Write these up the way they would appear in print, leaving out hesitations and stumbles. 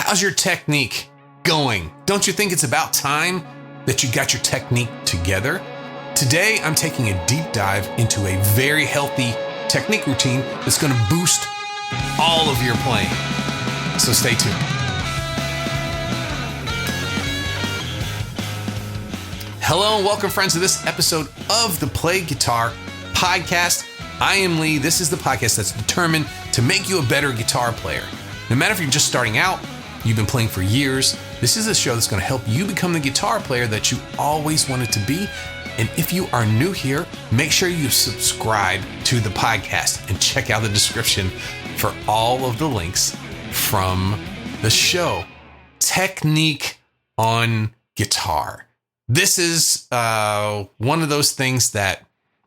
How's your technique going? Don't you think it's about time that you got your technique together? Today, I'm taking a deep dive into a very healthy technique routine that's going to boost all of your playing. So stay tuned. Hello and welcome, friends, to this episode of the Play Guitar Podcast. I am Lee. This is the podcast that's determined to make you a better guitar player. No matter if you're just starting out, you've been playing for years, this is a show that's going to help you become the guitar player that you always wanted to be. And if you are new here, make sure you subscribe to the podcast and check out the description for all of the links from the show. Technique on guitar. This is one of those things that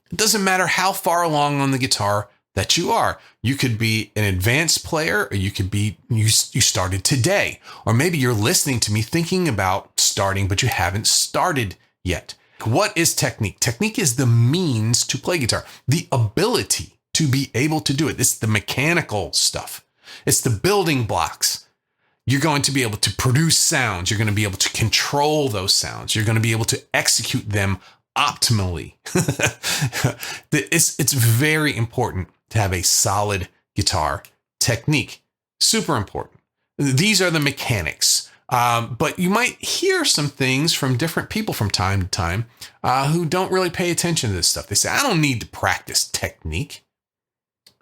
it doesn't matter how far along on the guitar that you are. You could be an advanced player, or you could be, you started today, or maybe you're listening to me thinking about starting, but you haven't started yet. What is technique? Technique is the means to play guitar, the ability to be able to do it. It's the mechanical stuff. It's the building blocks. You're going to be able to produce sounds. You're going to be able to control those sounds. You're going to be able to execute them optimally. It's very important to have a solid guitar technique. Super important. These are the mechanics. But you might hear some things from different people from time to time who don't really pay attention to this stuff. They say, I don't need to practice technique.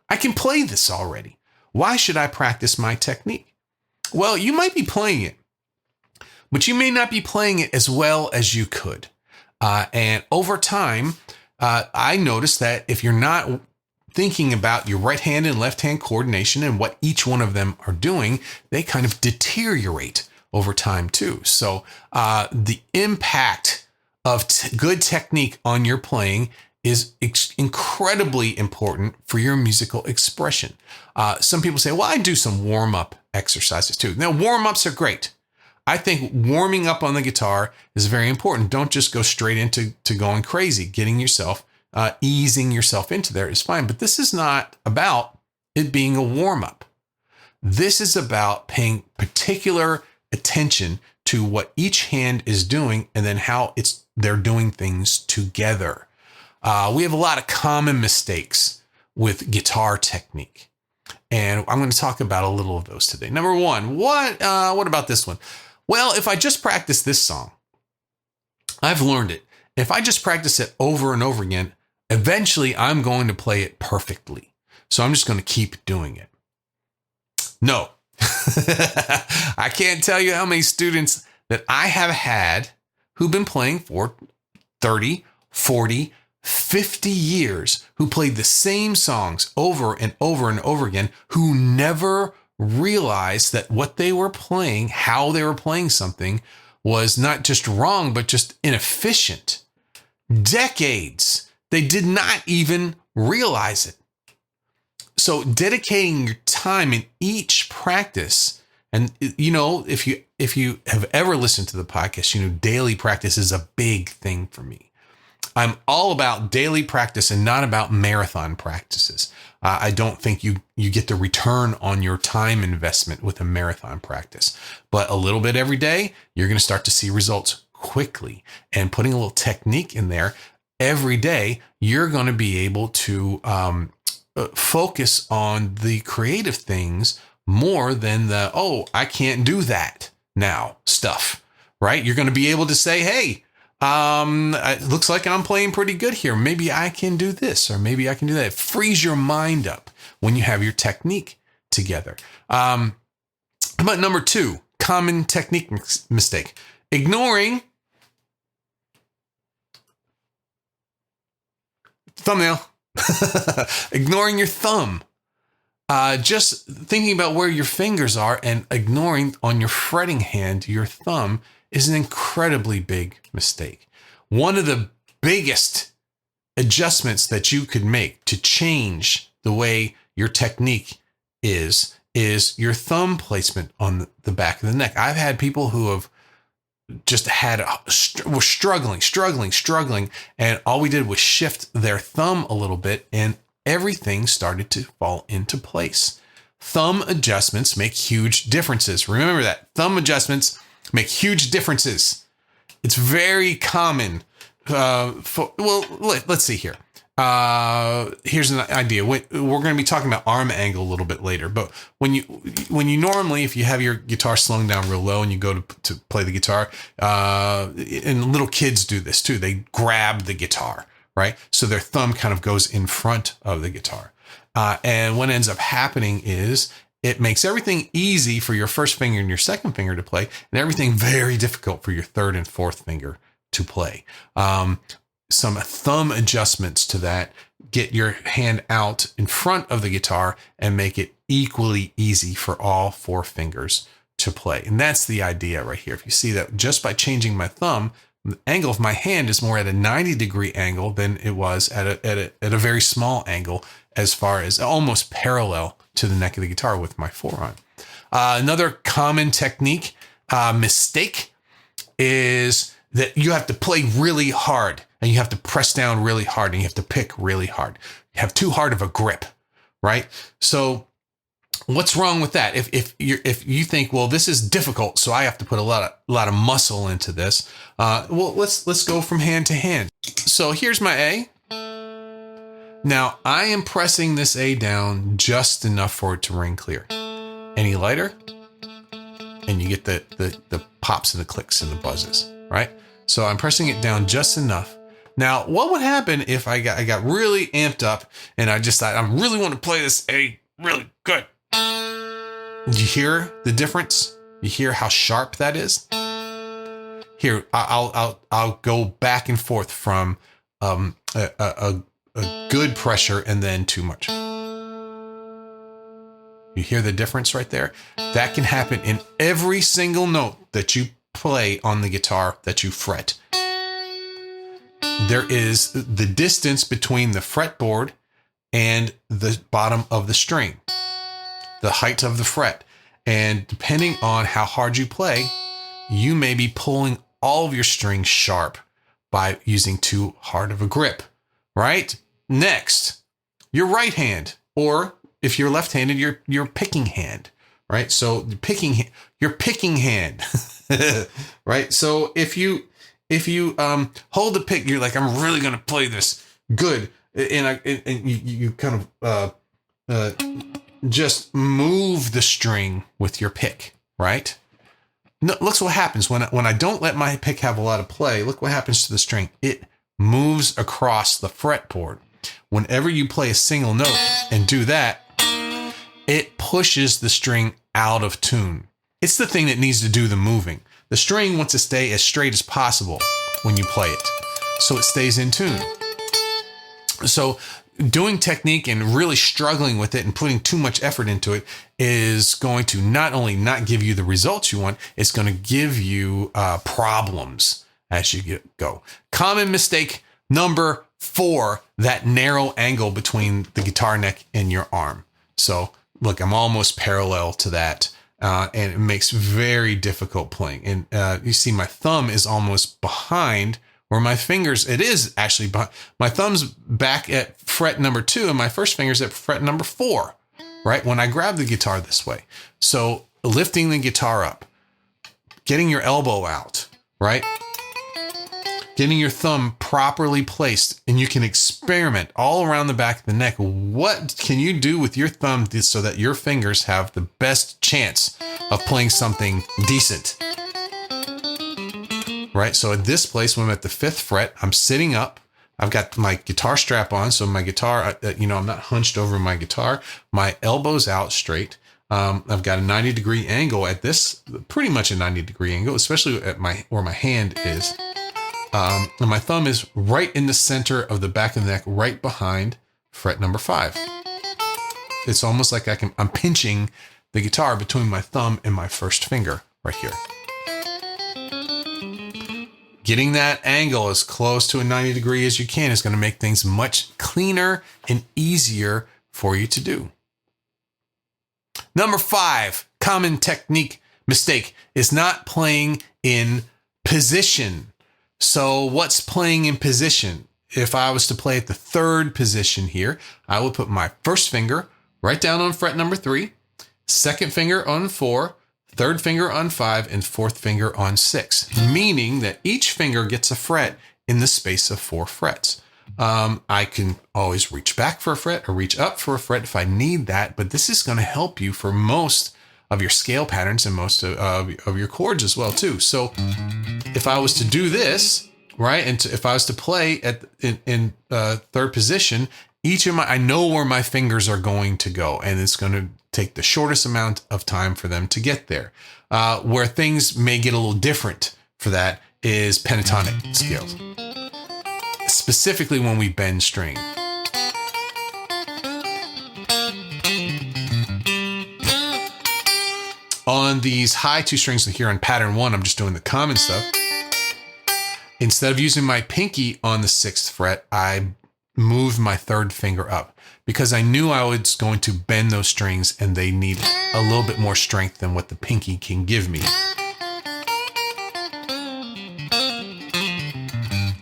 I can play this already. Why should I practice my technique? Well, you might be playing it, but you may not be playing it as well as you could. And over time, I noticed that if you're not thinking about your right hand and left hand coordination and what each one of them are doing, they kind of deteriorate over time too. So the impact of good technique on your playing is incredibly important for your musical expression. Some people say, well, I do some warm-up exercises too. Now, warm-ups are great. I think warming up on the guitar is very important. Don't just go straight into going crazy. Getting yourself, easing yourself into there is fine. But this is not about it being a warm-up. This is about paying particular attention to what each hand is doing and then how they're doing things together. We have a lot of common mistakes with guitar technique, and I'm going to talk about a little of those today. Number one, what about this one? Well, if I just practice this song, I've learned it. If I just practice it over and over again, eventually I'm going to play it perfectly. So I'm just going to keep doing it. No, I can't tell you how many students that I have had who've been playing for 30, 40, 50 years, who played the same songs over and over and over again, who never realized that what they were playing, how they were playing something, was not just wrong, but just inefficient. Decades. They did not even realize it. So dedicating your time in each practice, and you know, if you have ever listened to the podcast, you know, daily practice is a big thing for me. I'm all about daily practice and not about marathon practices. I don't think you get the return on your time investment with a marathon practice, but a little bit every day, you're going to start to see results quickly. And putting a little technique in there every day, you're going to be able to focus on the creative things more than the, oh, I can't do that now stuff, right? You're going to be able to say, hey, it looks like I'm playing pretty good here. Maybe I can do this, or maybe I can do that. It frees your mind up when you have your technique together. But number two, common technique mistake, ignoring thumbnail, ignoring your thumb. Just thinking about where your fingers are and ignoring on your fretting hand, your thumb, is an incredibly big mistake. One of the biggest adjustments that you could make to change the way your technique is your thumb placement on the back of the neck. I've had people who have just were struggling, and all we did was shift their thumb a little bit, and everything started to fall into place. thumb adjustments make huge differences. Remember that. Thumb adjustments make huge differences. It's very common. Let's see here. Here's an idea. We're going to be talking about arm angle a little bit later, but when you normally, if you have your guitar slowing down real low and you go to play the guitar, and little kids do this too, they grab the guitar, right? So their thumb kind of goes in front of the guitar. And what ends up happening is it makes everything easy for your first finger and your second finger to play, and everything very difficult for your third and fourth finger to play. Some thumb adjustments to that get your hand out in front of the guitar and make it equally easy for all four fingers to play. And that's the idea right here. If you see that just by changing my thumb, the angle of my hand is more at a 90-degree angle than it was at a very small angle, as far as almost parallel to the neck of the guitar with my forearm. Another common technique, mistake, is that you have to play really hard and you have to press down really hard and you have to pick really hard. You have too hard of a grip, right? So what's wrong with that? If you think, well, this is difficult, so I have to put a lot of muscle into this. Well, let's go from hand to hand. So here's my A. Now I am pressing this A down just enough for it to ring clear. Any lighter, and you get the pops and the clicks and the buzzes, right? So I'm pressing it down just enough. Now, what would happen if I got really amped up and I just thought, I really want to play this A really good? You hear the difference? You hear how sharp that is? Here, I'll go back and forth from a good pressure and then too much. You hear the difference right there? That can happen in every single note that you play on the guitar that you fret. There is the distance between the fretboard and the bottom of the string, the height of the fret. And depending on how hard you play, you may be pulling all of your strings sharp by using too hard of a grip, right? Next, your right hand, or if you're left-handed, your picking hand, right? So your picking hand, right? So if you hold the pick, you're like, I'm really gonna play this good, and you kind of just move the string with your pick, right? No, look what happens when I don't let my pick have a lot of play. Look what happens to the string. It moves across the fretboard. Whenever you play a single note and do that, it pushes the string out of tune. It's the thing that needs to do the moving. The string wants to stay as straight as possible when you play it, so it stays in tune. So doing technique and really struggling with it and putting too much effort into it is going to not only not give you the results you want, it's going to give you problems as you go. Common mistake number 4, that narrow angle between the guitar neck and your arm. So look, I'm almost parallel to that. And it makes very difficult playing. And you see my thumb is almost behind where my fingers, it is actually behind. My thumb's back at fret number 2 and my first finger's at fret number 4, right? When I grab the guitar this way. So lifting the guitar up, getting your elbow out, right? Getting your thumb properly placed, and you can experiment all around the back of the neck. What can you do with your thumb so that your fingers have the best chance of playing something decent? Right? So at this place, when I'm at the 5th fret, I'm sitting up. I've got my guitar strap on. So my guitar, I'm not hunched over my guitar. My elbow's out straight. I've got a 90-degree angle at this, pretty much a 90-degree angle, especially at where my hand is. And my thumb is right in the center of the back of the neck, right behind fret number 5. It's almost like I'm pinching the guitar between my thumb and my first finger right here. Getting that angle as close to a 90 degree as you can is going to make things much cleaner and easier for you to do. Number 5, common technique mistake is not playing in position. So what's playing in position? If I was to play at the 3rd position here, I would put my first finger right down on fret number 3. second finger on 4, third finger on 5, and fourth finger on 6, meaning that each finger gets a fret in the space of 4 frets. I can always reach back for a fret or reach up for a fret if I need that, but this is going to help you for most of your scale patterns and most of your chords as well too. So if I was to do this, right, and if I was to play in third position, I know where my fingers are going to go, and it's going to take the shortest amount of time for them to get there. Where things may get a little different for that is pentatonic scales, specifically when we bend string. On these high 2 strings here on pattern 1, I'm just doing the common stuff. Instead of using my pinky on the 6th fret, I moved my third finger up because I knew I was going to bend those strings and they need a little bit more strength than what the pinky can give me.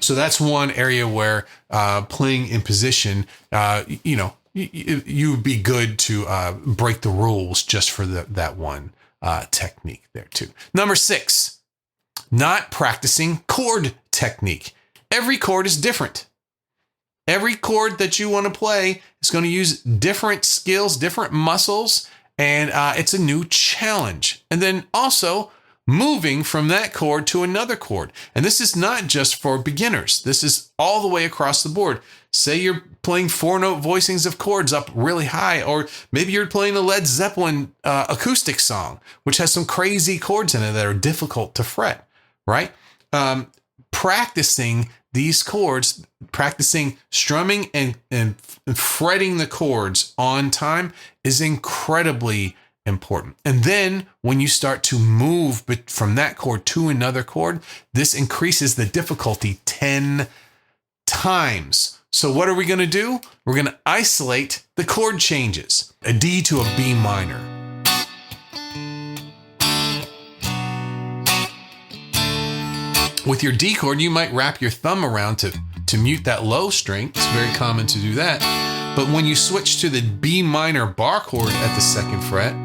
So that's one area where playing in position, you would be good to break the rules just for that one technique there too. Number 6, not practicing chord technique. Every chord is different. Every chord that you want to play is going to use different skills, different muscles, and it's a new challenge. And then also moving from that chord to another chord. And this is not just for beginners. This is all the way across the board. Say you're playing 4-note voicings of chords up really high, or maybe you're playing a Led Zeppelin acoustic song, which has some crazy chords in it that are difficult to fret, right? Practicing these chords, practicing strumming and fretting the chords on time is incredibly important. And then when you start to move from that chord to another chord, this increases the difficulty 10 times. So what are we going to do? We're going to isolate the chord changes. A D to a B minor. With your D chord, you might wrap your thumb around to mute that low string. It's very common to do that. But when you switch to the B minor bar chord at the 2nd fret,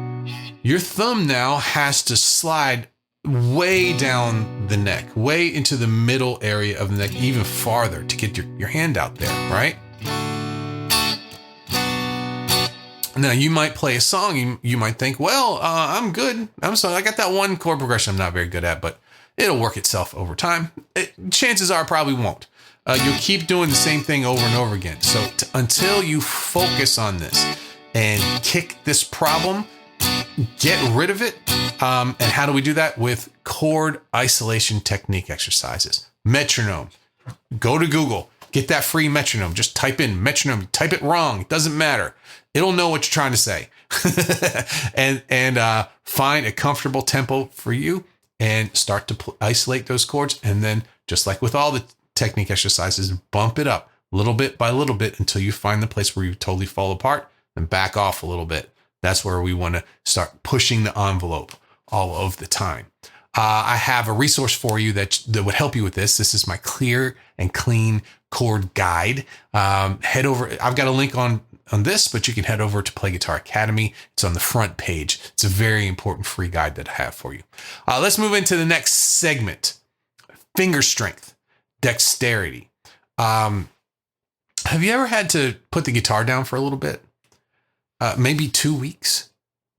your thumb now has to slide way down the neck, way into the middle area of the neck, even farther to get your hand out there, right? Now, you might play a song, you might think, well, I'm good. I got that one chord progression I'm not very good at, but it'll work itself over time. Chances are it probably won't. You'll keep doing the same thing over and over again. So until you focus on this and kick this problem, get rid of it. And how do we do that? With chord isolation technique exercises. Metronome. Go to Google. Get that free metronome. Just type in metronome. Type it wrong. It doesn't matter. It'll know what you're trying to say. and find a comfortable tempo for you and start to isolate those chords. And then, just like with all the technique exercises, bump it up little bit by little bit until you find the place where you totally fall apart and back off a little bit. That's where we want to start pushing the envelope all of the time. I have a resource for you that would help you with this. This is my clear and clean chord guide. Head over. I've got a link on this, but you can head over to Play Guitar Academy. It's on the front page. It's a very important free guide that I have for you. Let's move into the next segment. Finger strength, dexterity. Have you ever had to put the guitar down for a little bit? Maybe 2 weeks.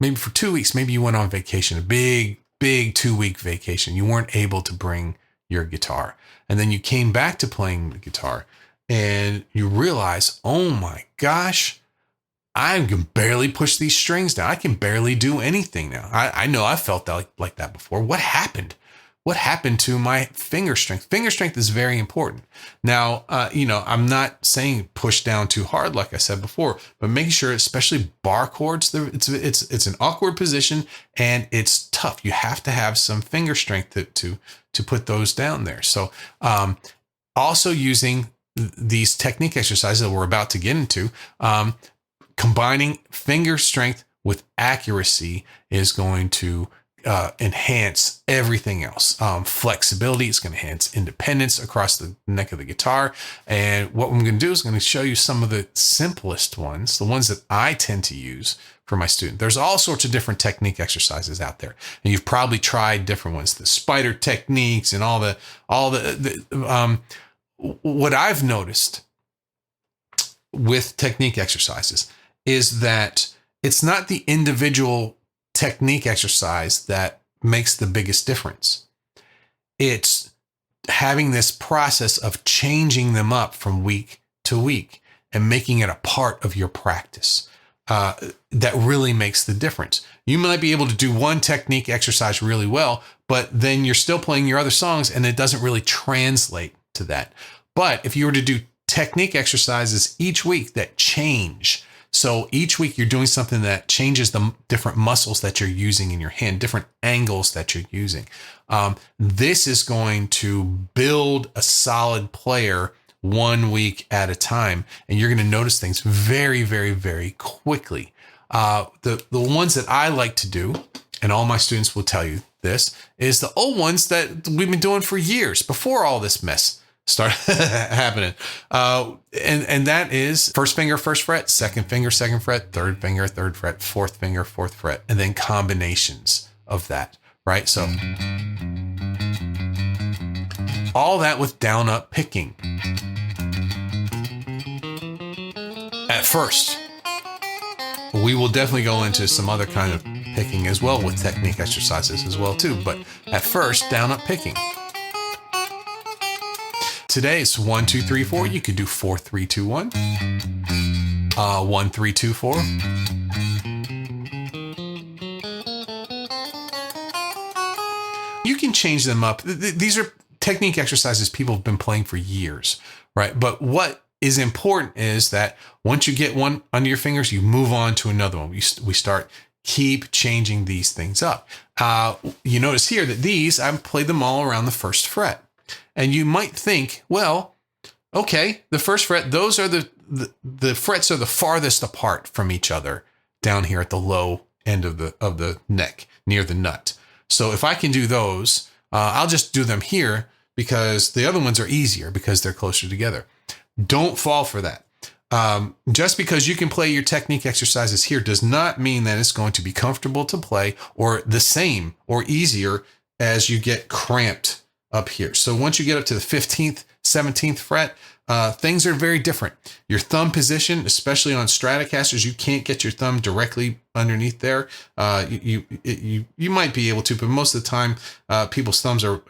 Maybe for 2 weeks, maybe you went on vacation, a big 2-week vacation. You weren't able to bring your guitar. And then you came back to playing the guitar and you realize, oh my gosh, I can barely push these strings down. I can barely do anything now. I know I felt like that before. What happened? What happened to my finger strength? Finger strength is very important. Now, I'm not saying push down too hard, like I said before, but making sure, especially bar chords, it's an awkward position and it's tough. You have to have some finger strength to put those down there. So, also using these technique exercises that we're about to get into, combining finger strength with accuracy is going to enhance everything else. Flexibility, it's going to enhance independence across the neck of the guitar. And what I'm going to do is I'm going to show you some of the simplest ones, the ones that I tend to use for my student. There's all sorts of different technique exercises out there, and you've probably tried different ones, the spider techniques and all the what I've noticed with technique exercises is that it's not the individual technique exercise that makes the biggest difference. It's having this process of changing them up from week to week and making it a part of your practice that really makes the difference. You might be able to do one technique exercise really well, but then you're still playing your other songs and it doesn't really translate to that. But if you were to do technique exercises each week that change, so each week you're doing something that changes the different muscles that you're using in your hand, different angles that you're using. This is going to build a solid player 1 week at a time. And you're going to notice things very, very, very quickly. The ones that I like to do, and all my students will tell you this, is the old ones that we've been doing for years before all this mess started happening. And that is first finger, first fret, second finger, second fret, third finger, third fret, fourth finger, fourth fret, and then combinations of that, right? So all that with down up picking. At first, we will definitely go into some other kind of picking as well with technique exercises as well too. But at first, down up picking. Today it's 1, 2, 3, 4. You could do 4, 3, 2, 1. 1, 3, 2, 4. You can change them up. These are technique exercises people have been playing for years, right? But what is important is that once you get one under your fingers, you move on to another one. We start keep changing these things up. You notice here that these, I've played them all around the first fret. And you might think, well, okay, the first fret, those are the frets are the farthest apart from each other down here at the low end of the neck near the nut. So if I can do those, I'll just do them here because the other ones are easier because they're closer together. Don't fall for that. Just because you can play your technique exercises here does not mean that it's going to be comfortable to play or the same or easier as you get cramped up here. So once you get up to the 15th, 17th fret, things are very different. Your thumb position, especially on Stratocasters, you can't get your thumb directly underneath there. You might be able to, but most of the time, people's thumbs are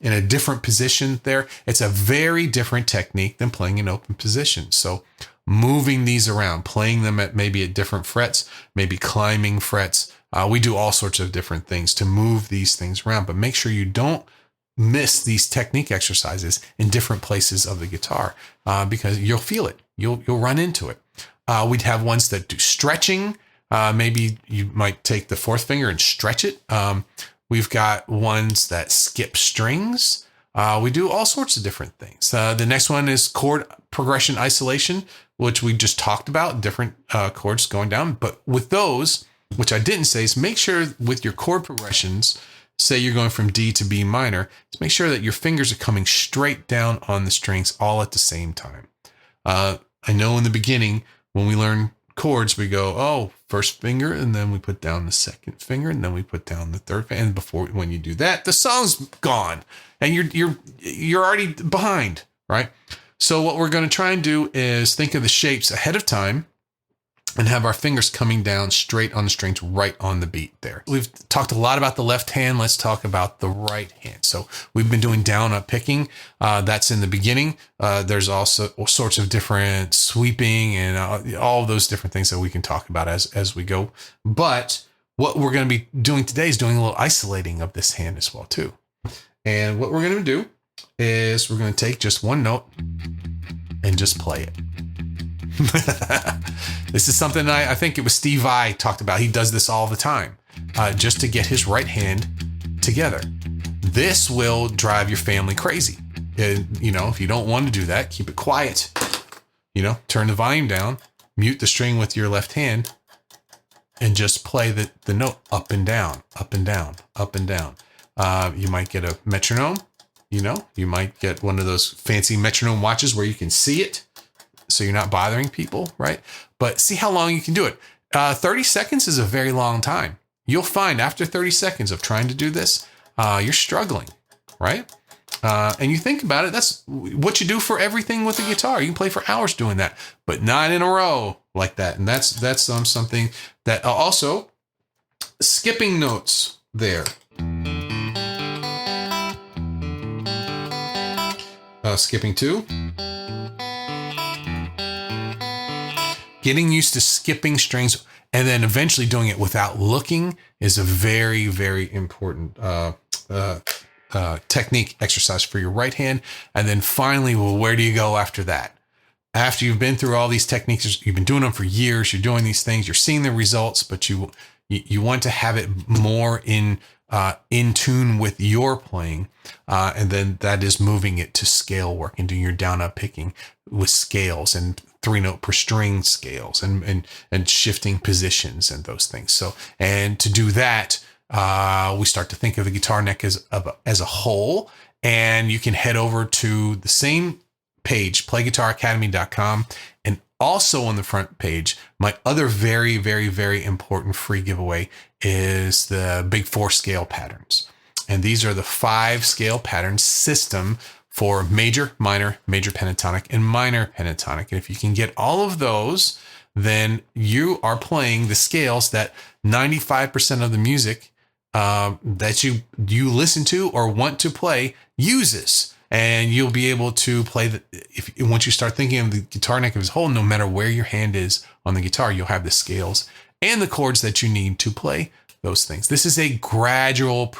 in a different position there. It's a very different technique than playing in open position. So moving these around, playing them at different frets, maybe climbing frets. We do all sorts of different things to move these things around, but make sure you don't miss these technique exercises in different places of the guitar because you'll feel it. You'll run into it. We'd have ones that do stretching. Maybe you might take the fourth finger and stretch it. We've got ones that skip strings. We do all sorts of different things. The next one is chord progression isolation, which we just talked about, different chords going down. But with those, which I didn't say, is make sure with your chord progressions, say you're going from D to B minor, to make sure that your fingers are coming straight down on the strings all at the same time. I know in the beginning, when we learn chords, we go, oh, first finger, and then we put down the second finger, and then we put down the third finger. And when you do that, the song's gone, and you're already behind, right? So what we're going to try and do is think of the shapes ahead of time and have our fingers coming down straight on the strings right on the beat there. We've talked a lot about the left hand. Let's talk about the right hand. So we've been doing down up picking. That's in the beginning. There's also all sorts of different sweeping and all of those different things that we can talk about as we go. But what we're going to be doing today is doing a little isolating of this hand as well too. And what we're going to do is we're going to take just one note and just play it. This is something I think it was Steve Vai talked about. He does this all the time, just to get his right hand together. This will drive your family crazy. If you don't want to do that, keep it quiet. Turn the volume down, mute the string with your left hand, and just play the note up and down, up and down, up and down. You might get a metronome, you might get one of those fancy metronome watches where you can see it, so you're not bothering people, right? But see how long you can do it. 30 seconds is a very long time. You'll find after 30 seconds of trying to do this, you're struggling, right? And you think about it, that's what you do for everything with the guitar. You can play for hours doing that, but not in a row like that. And that's something that also skipping notes there. Skipping 2. Getting used to skipping strings and then eventually doing it without looking is a very, very important technique exercise for your right hand. And then finally, well, where do you go after that? After you've been through all these techniques, you've been doing them for years, you're doing these things, you're seeing the results, but you want to have it more in tune with your playing. And then that is moving it to scale work and doing your down up picking with scales and 3-note per string scales and shifting positions and those things. So, and to do that, we start to think of the guitar neck as a whole, and you can head over to the same page, playguitaracademy.com, and also on the front page, my other very, very, very important free giveaway is the Big 4 scale patterns. And these are the 5 scale pattern system for major, minor, major pentatonic, and minor pentatonic. And if you can get all of those, then you are playing the scales that 95% of the music that you listen to or want to play uses. And you'll be able to play once you start thinking of the guitar neck as a whole, no matter where your hand is on the guitar, you'll have the scales and the chords that you need to play those things. This is a gradual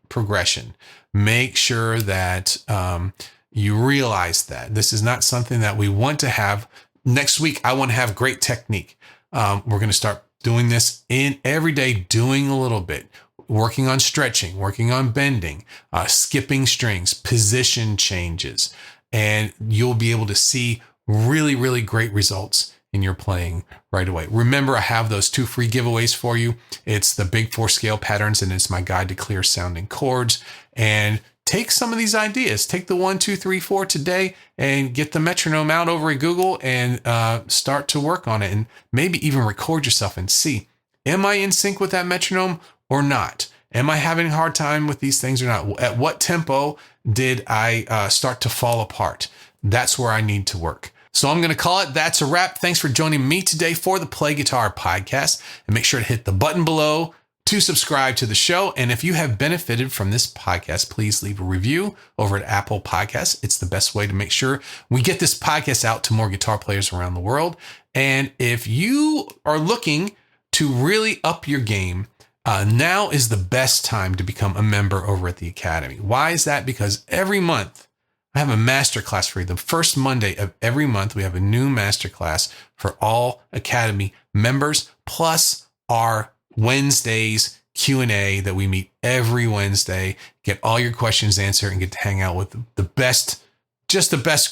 progression. Make sure that you realize that this is not something that we want to have. Next week, I want to have great technique. We're going to start doing this in every day, doing a little bit, working on stretching, working on bending, skipping strings, position changes, and you'll be able to see really, really great results in your playing right away. Remember, I have those 2 free giveaways for you. It's the Big 4 scale patterns, and it's my guide to clear sounding chords. And take some of these ideas, take the 1, 2, 3, 4 today and get the metronome out over at Google and start to work on it, and maybe even record yourself and see, am I in sync with that metronome or not? Am I having a hard time with these things or not? At what tempo did I start to fall apart? That's where I need to work. So I'm going to call it that's a wrap. Thanks for joining me today for the Play Guitar podcast, and make sure to hit the button below to subscribe to the show. And if you have benefited from this podcast, please leave a review over at Apple Podcasts. It's the best way to make sure we get this podcast out to more guitar players around the world. And if you are looking to really up your game, now is the best time to become a member over at the Academy. Why is that? Because every month I have a masterclass for you. The first Monday of every month, we have a new masterclass for all Academy members, plus our Wednesdays Q&A that we meet every Wednesday, get all your questions answered, and get to hang out with the best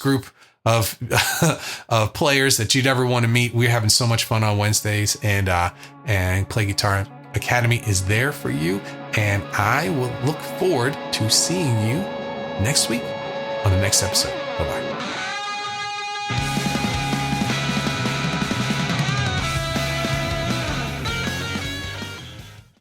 group of of players that you'd ever want to meet. We're having so much fun on Wednesdays, and Play Guitar Academy is there for you. And I will look forward to seeing you next week on the next episode. Bye-bye.